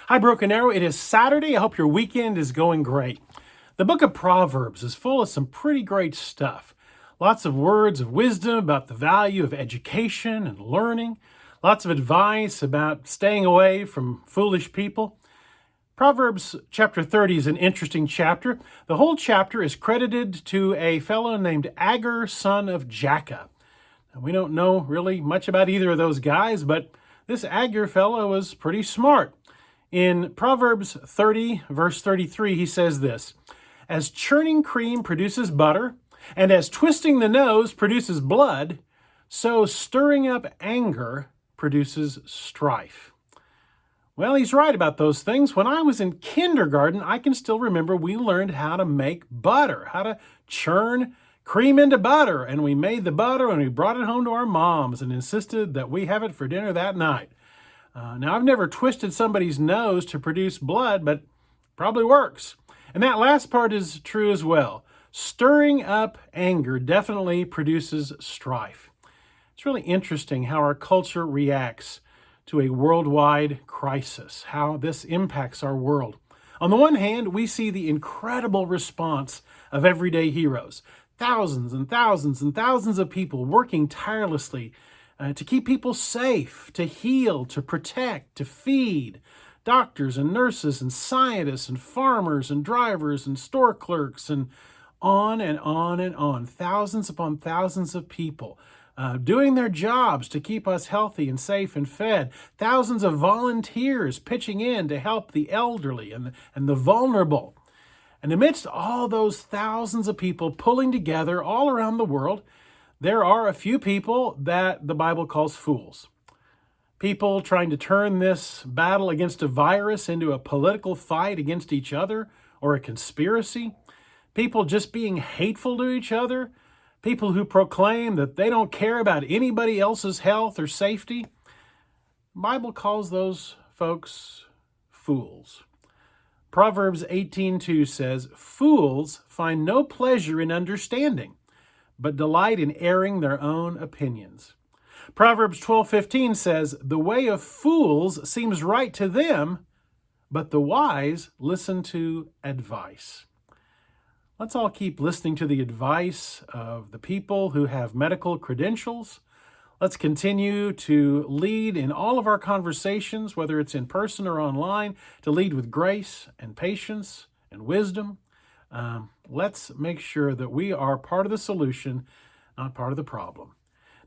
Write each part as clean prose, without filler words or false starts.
Hi, Broken Arrow. It is Saturday. I hope your weekend is going great. The book of Proverbs is full of some pretty great stuff. Lots of words of wisdom about the value of education and learning. Lots of advice about staying away from foolish people. Proverbs chapter 30 is an interesting chapter. The whole chapter is credited to a fellow named Agur, son of Jakeh. Now, we don't know really much about either of those guys, but this Agur fellow was pretty smart. In Proverbs 30, verse 33, he says this: "As churning cream produces butter, and as twisting the nose produces blood, so stirring up anger produces strife." Well, he's right about those things. When I was in kindergarten, I can still remember we learned how to make butter, how to churn cream into butter. And we made the butter and we brought it home to our moms and insisted that we have it for dinner that night. Now, I've never twisted somebody's nose to produce blood, but probably works. And that last part is true as well. Stirring up anger definitely produces strife. It's really interesting how our culture reacts to a worldwide crisis, how this impacts our world. On the one hand, we see the incredible response of everyday heroes. Thousands and thousands and thousands of people working tirelessly to keep people safe, to heal, to protect, to feed. Doctors and nurses and scientists and farmers and drivers and store clerks and on and on and on. Thousands upon thousands of people doing their jobs to keep us healthy and safe and fed. Thousands of volunteers pitching in to help the elderly and the vulnerable. And amidst all those thousands of people pulling together all around the world, there are a few people that the Bible calls fools. People trying to turn this battle against a virus into a political fight against each other or a conspiracy. People just being hateful to each other. People who proclaim that they don't care about anybody else's health or safety. The Bible calls those folks fools. Proverbs 18:2 says, "Fools find no pleasure in understanding, but delight in airing their own opinions." Proverbs 12:15 says, "The way of fools seems right to them, but the wise listen to advice." Let's all keep listening to the advice of the people who have medical credentials. Let's continue to lead in all of our conversations, whether it's in person or online, to lead with grace and patience and wisdom. Let's make sure that we are part of the solution, not part of the problem.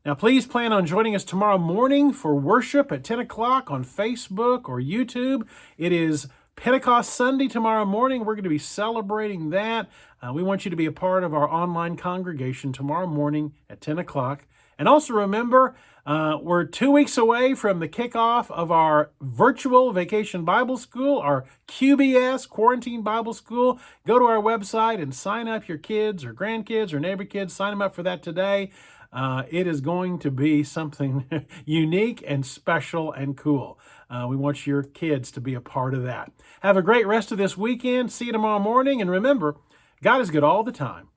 Now, please plan on joining us tomorrow morning for worship at 10 o'clock on Facebook or YouTube. It is Pentecost Sunday tomorrow morning. We're going to be celebrating that. We want you to be a part of our online congregation tomorrow morning at 10 o'clock. And also remember, we're 2 weeks away from the kickoff of our virtual Vacation Bible School, our QBS, Quarantine Bible School. Go to our website and sign up your kids or grandkids or neighbor kids. Sign them up for that today. It is going to be something unique and special and cool. We want your kids to be a part of that. Have a great rest of this weekend. See you tomorrow morning. And remember, God is good all the time.